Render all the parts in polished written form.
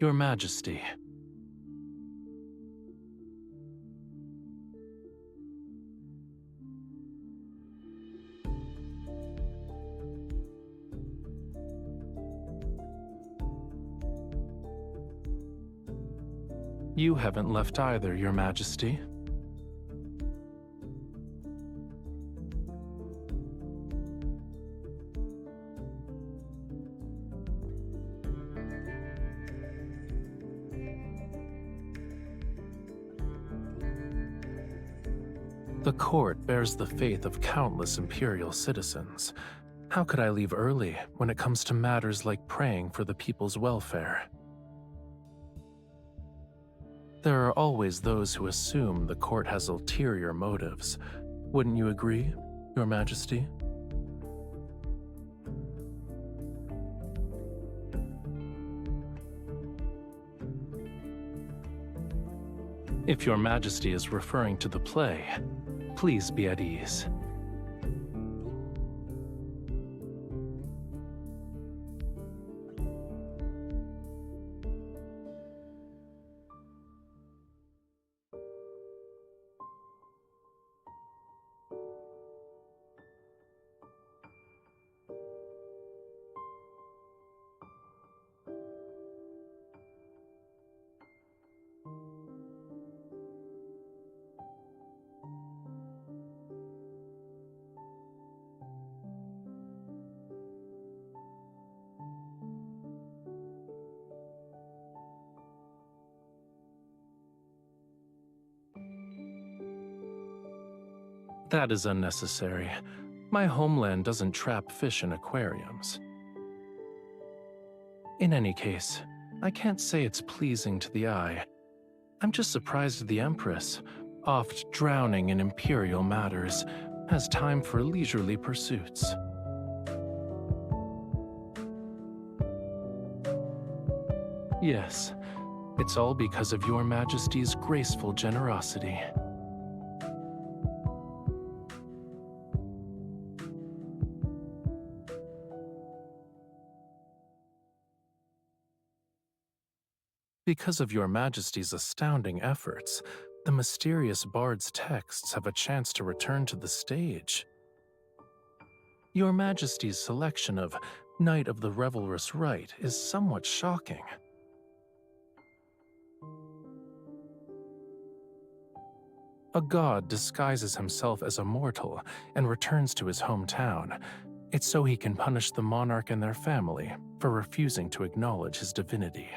Your Majesty. You haven't left either, Your Majesty. The court bears the faith of countless imperial citizens. How could I leave early when it comes to matters like praying for the people's welfare? There are always those who assume the court has ulterior motives. Wouldn't you agree, Your Majesty? If Your Majesty is referring to the play, please be at ease. That is unnecessary. My homeland doesn't trap fish in aquariums. In any case, I can't say it's pleasing to the eye. I'm just surprised the Empress, oft drowning in imperial matters, has time for leisurely pursuits. Yes, it's all because of Your Majesty's graceful generosity. Because of Your Majesty's astounding efforts, the mysterious bard's texts have a chance to return to the stage. Your Majesty's selection of Knight of the Revelrous Rite is somewhat shocking. A god disguises himself as a mortal and returns to his hometown. It's so he can punish the monarch and their family for refusing to acknowledge his divinity.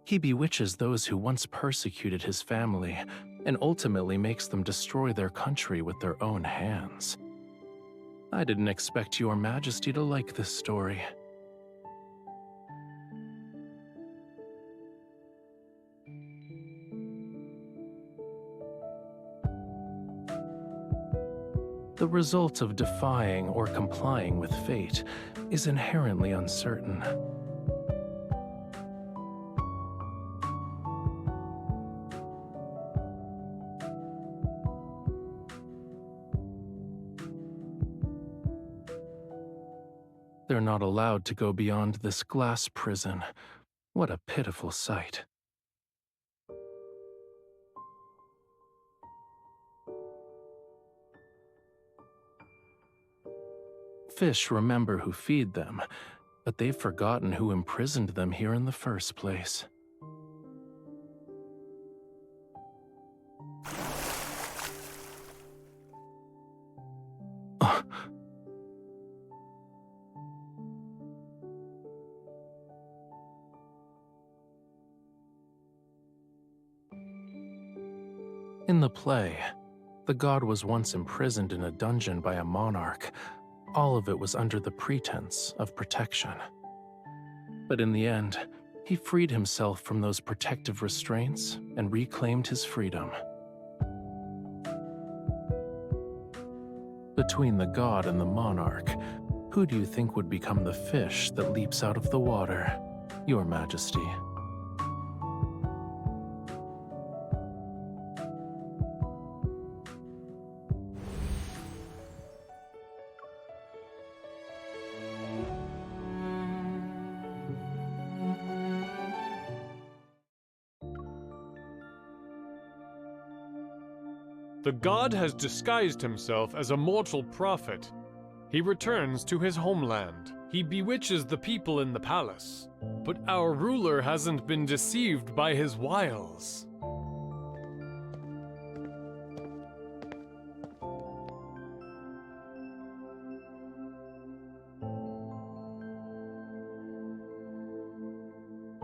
He bewitches those who once persecuted his family and ultimately makes them destroy their country with their own hands. I didn't expect Your Majesty to like this story. The result of defying or complying with fate is inherently uncertain. They're not allowed to go beyond this glass prison. What a pitiful sight. Fish remember who feed them, but they've forgotten who imprisoned them here in the first place. In the play, the god was once imprisoned in a dungeon by a monarch. All of it was under the pretense of protection. But in the end, he freed himself from those protective restraints and reclaimed his freedom. Between the god and the monarch, who do you think would become the fish that leaps out of the water, Your Majesty? The god has disguised himself as a mortal prophet. He returns to his homeland. He bewitches the people in the palace. But our ruler hasn't been deceived by his wiles.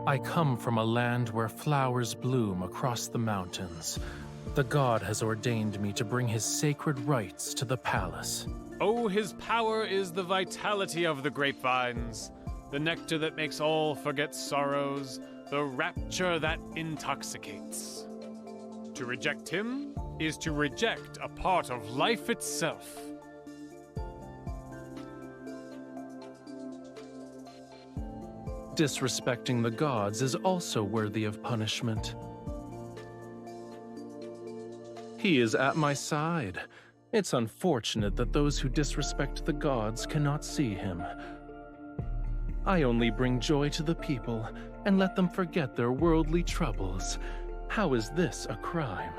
I come from a land where flowers bloom across the mountains. The god has ordained me to bring his sacred rites to the palace. Oh, his power is the vitality of the grapevines, the nectar that makes all forget sorrows, the rapture that intoxicates. To reject him is to reject a part of life itself. Disrespecting the gods is also worthy of punishment. He is at my side. It's unfortunate that those who disrespect the gods cannot see him. I only bring joy to the people and let them forget their worldly troubles. How is this a crime?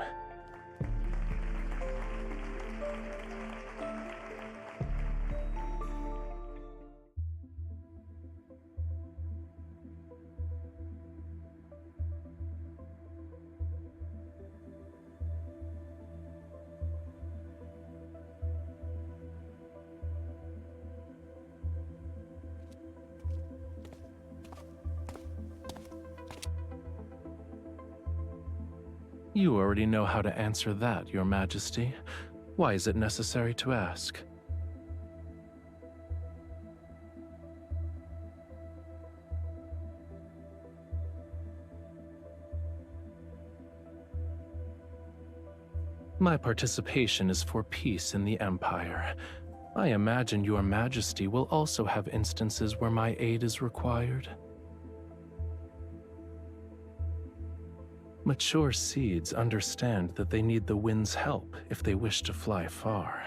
You already know how to answer that, Your Majesty. Why is it necessary to ask? My participation is for peace in the Empire. I imagine Your Majesty will also have instances where my aid is required. Mature seeds understand that they need the wind's help if they wish to fly far.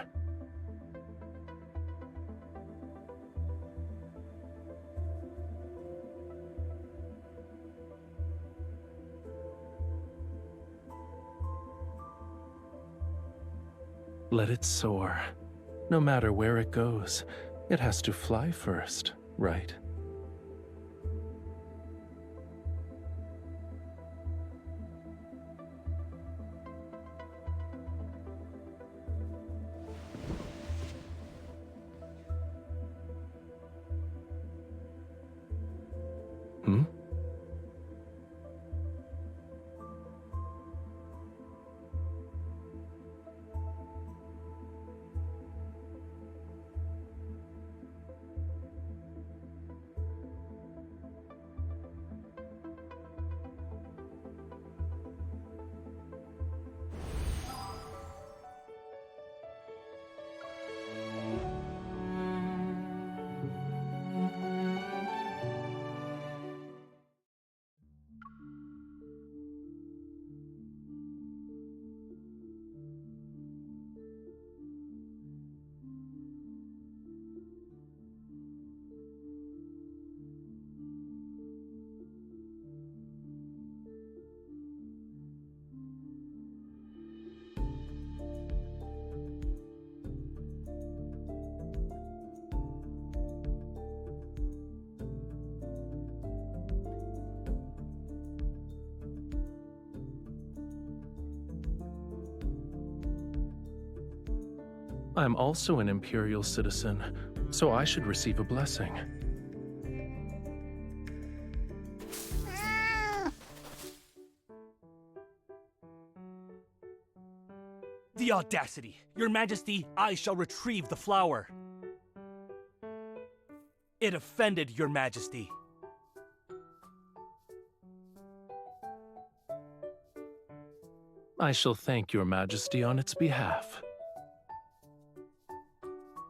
Let it soar. No matter where it goes, it has to fly first, right? Hmm? I'm also an imperial citizen, so I should receive a blessing. The audacity! Your Majesty, I shall retrieve the flower. It offended Your Majesty. I shall thank Your Majesty on its behalf.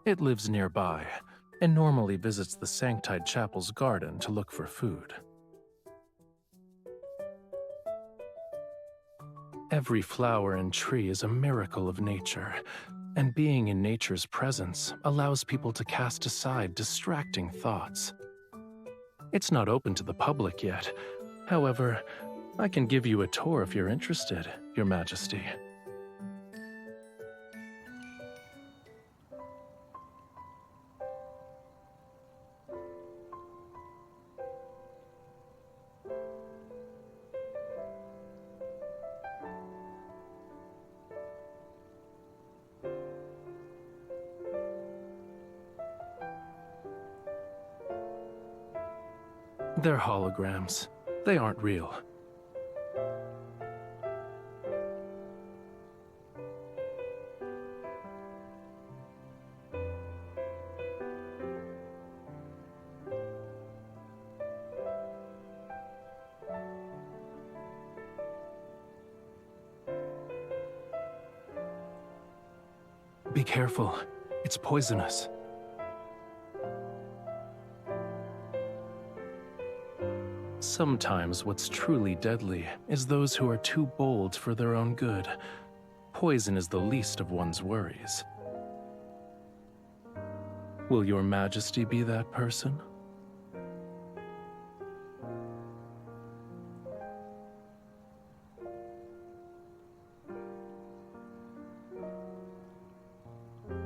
It lives nearby, and normally visits the Sanctide Chapel's garden to look for food. Every flower and tree is a miracle of nature, and being in nature's presence allows people to cast aside distracting thoughts. It's not open to the public yet. However, I can give you a tour if you're interested, Your Majesty. They're holograms. They aren't real. Be careful. It's poisonous. Sometimes what's truly deadly is those who are too bold for their own good. Poison is the least of one's worries. Will your Majesty be that person?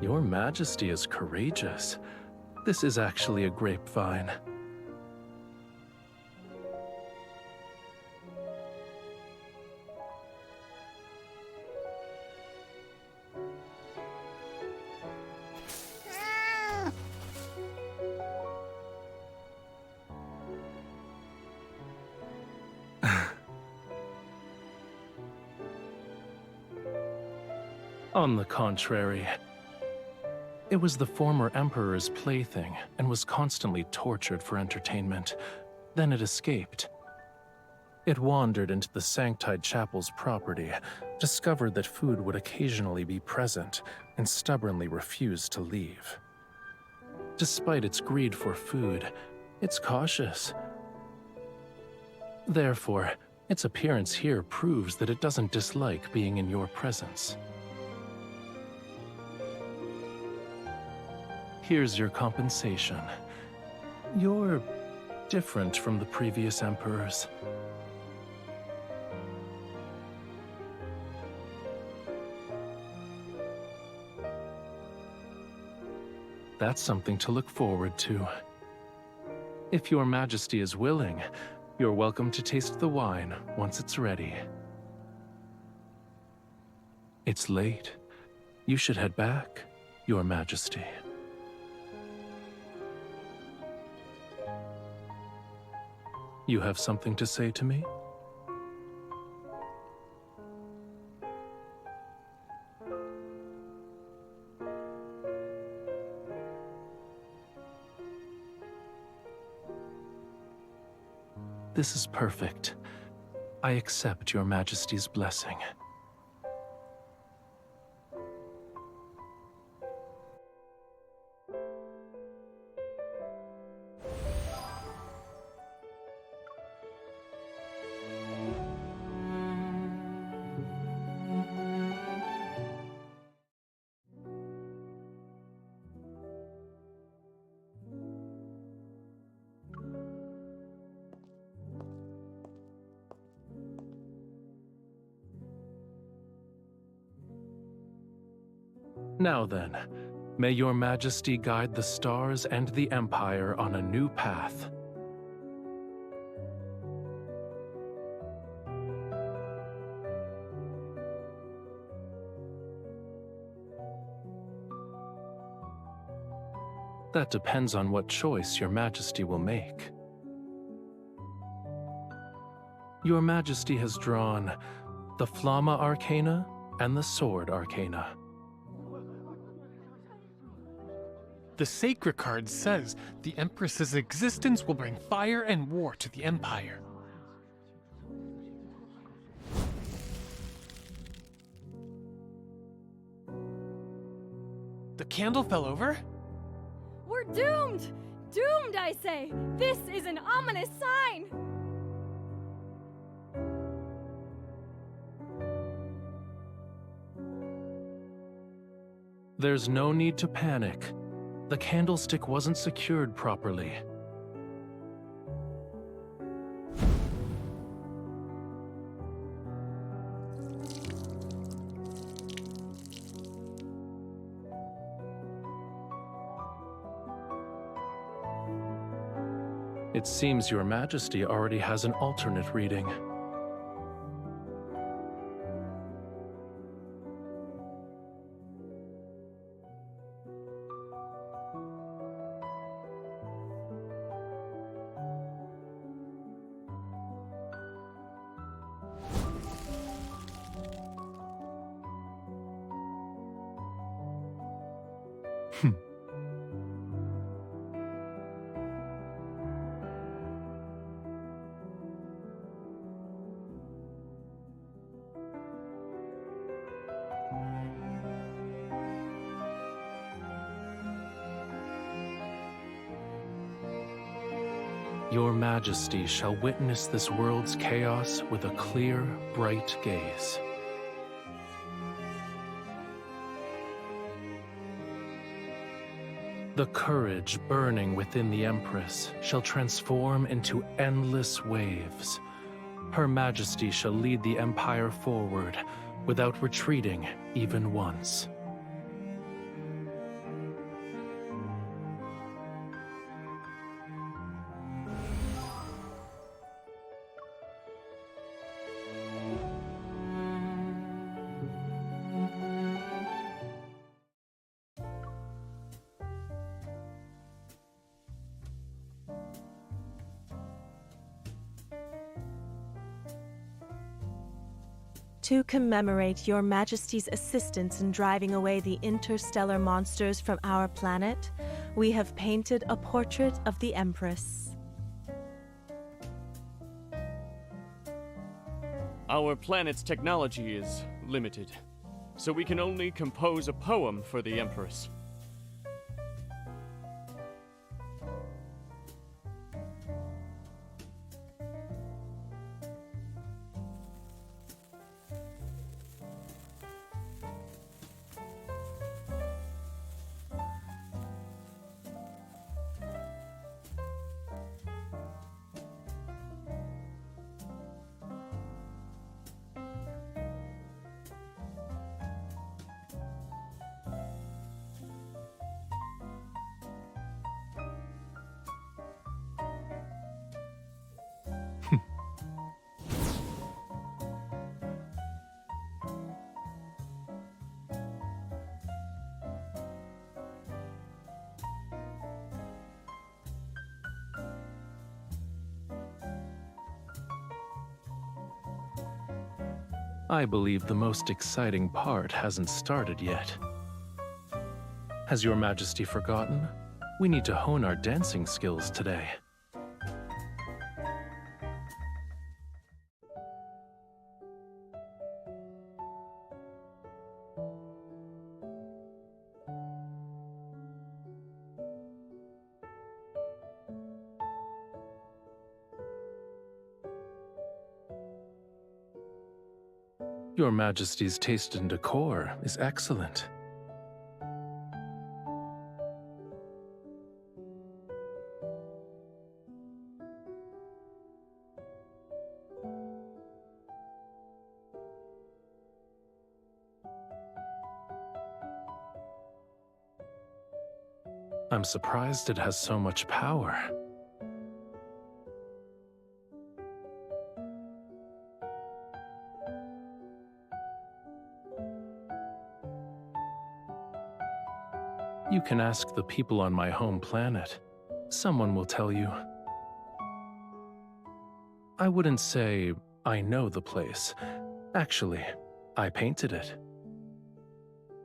Your Majesty is courageous. This is actually a grapevine. On the contrary, it was the former Emperor's plaything and was constantly tortured for entertainment. Then it escaped. It wandered into the Sanctide Chapel's property, discovered that food would occasionally be present, and stubbornly refused to leave. Despite its greed for food, it's cautious. Therefore, its appearance here proves that it doesn't dislike being in your presence. Here's your compensation. You're different from the previous emperors. That's something to look forward to. If your Majesty is willing, you're welcome to taste the wine once it's ready. It's late. You should head back, Your Majesty. You have something to say to me? This is perfect. I accept Your Majesty's blessing. Now then, may Your Majesty guide the stars and the Empire on a new path. That depends on what choice Your Majesty will make. Your Majesty has drawn the Flamma Arcana and the Sword Arcana. The Sacred card says the Empress's existence will bring fire and war to the Empire. The candle fell over? We're doomed! Doomed, I say! This is an ominous sign! There's no need to panic. The candlestick wasn't secured properly. It seems Your Majesty already has an alternate reading. Your Majesty shall witness this world's chaos with a clear, bright gaze. The courage burning within the Empress shall transform into endless waves. Her Majesty shall lead the Empire forward without retreating even once. To commemorate Your Majesty's assistance in driving away the interstellar monsters from our planet, we have painted a portrait of the Empress. Our planet's technology is limited, so we can only compose a poem for the Empress. I believe the most exciting part hasn't started yet. Has Your Majesty forgotten? We need to hone our dancing skills today. Your Majesty's taste in decor is excellent. I'm surprised it has so much power. You can ask the people on my home planet. Someone will tell you. I wouldn't say I know the place. Actually, I painted it.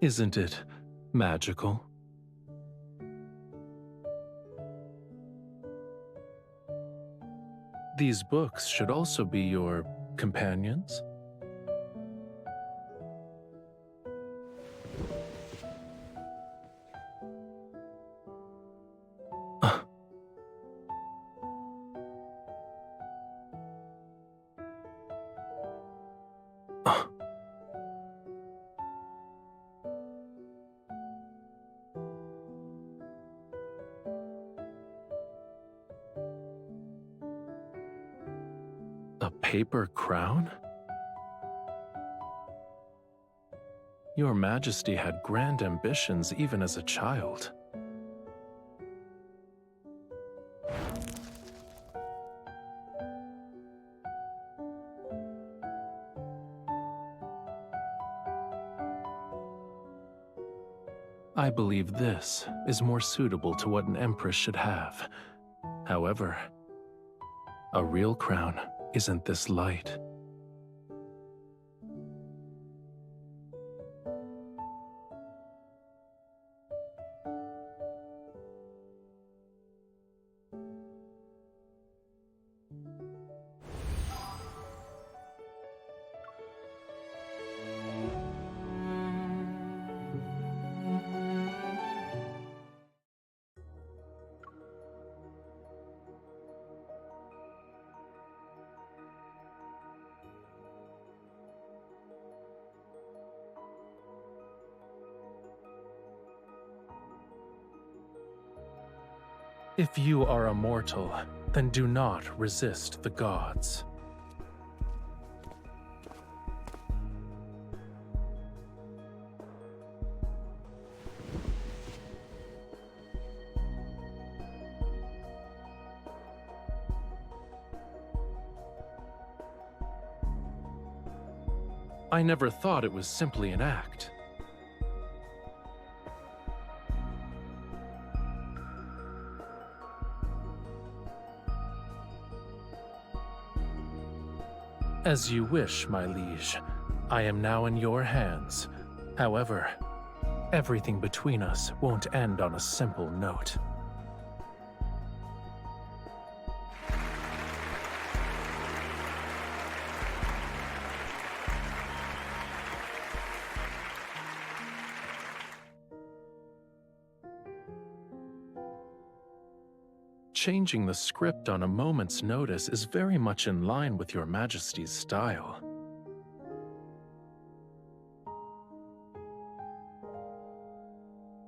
Isn't it magical? These books should also be your companions. A paper crown? Your Majesty had grand ambitions even as a child. I believe this is more suitable to what an empress should have. However, a real crown isn't this light. If you are a mortal, then do not resist the gods. I never thought it was simply an act. As you wish, my liege. I am now in your hands. However, everything between us won't end on a simple note. Changing the script on a moment's notice is very much in line with your Majesty's style.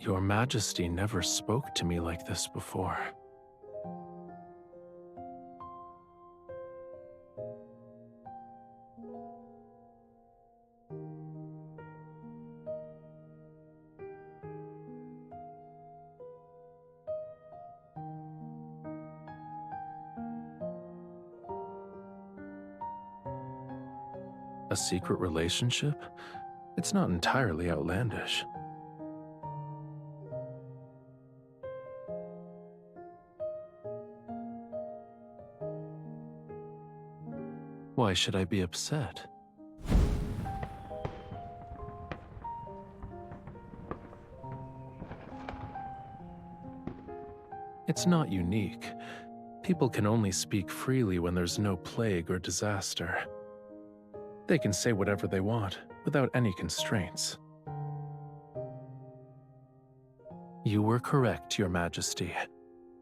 Your Majesty never spoke to me like this before. A secret relationship? It's not entirely outlandish. Why should I be upset? It's not unique. People can only speak freely when there's no plague or disaster. They can say whatever they want, without any constraints. You were correct, Your Majesty.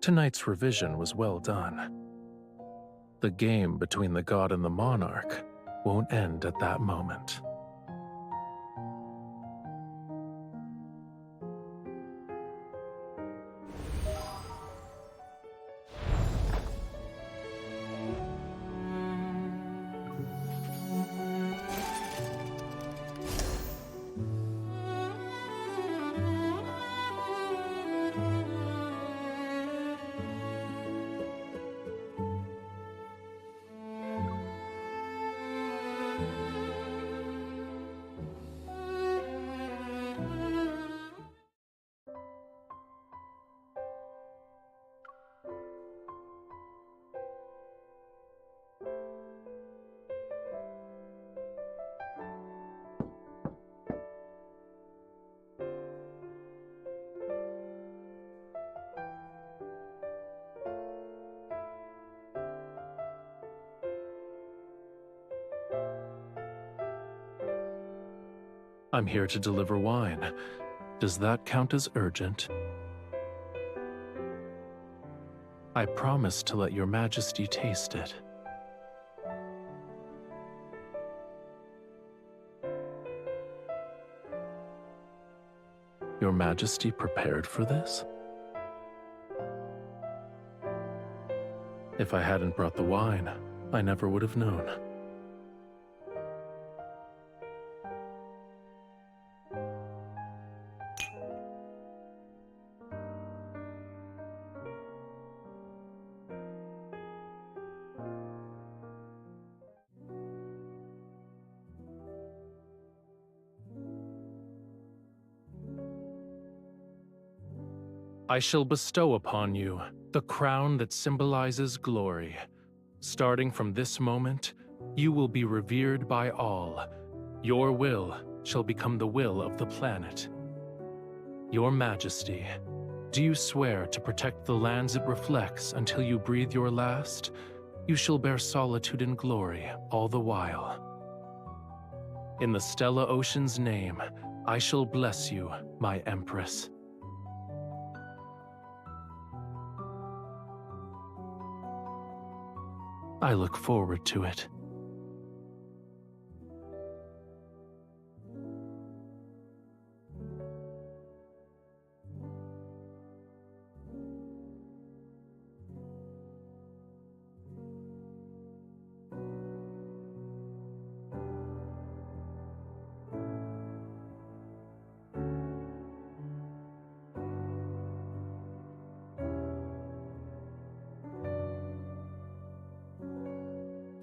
Tonight's revision was well done. The game between the god and the monarch won't end at that moment. I'm here to deliver wine. Does that count as urgent? I promise to let Your Majesty taste it. Your Majesty prepared for this? If I hadn't brought the wine, I never would have known. I shall bestow upon you the crown that symbolizes glory. Starting from this moment, you will be revered by all. Your will shall become the will of the planet. Your Majesty, do you swear to protect the lands it reflects until you breathe your last? You shall bear solitude and glory all the while. In the Stella Ocean's name, I shall bless you, my Empress. I look forward to it.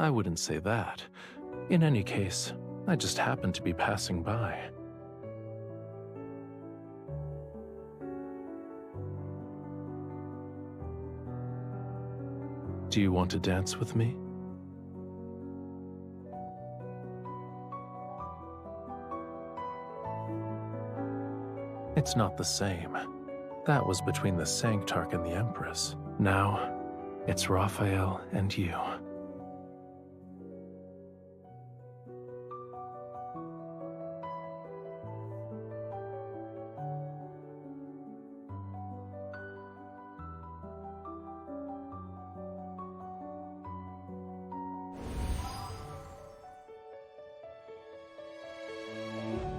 I wouldn't say that. In any case, I just happened to be passing by. Do you want to dance with me? It's not the same. That was between the Sanctarch and the Empress. Now, it's Raphael and you.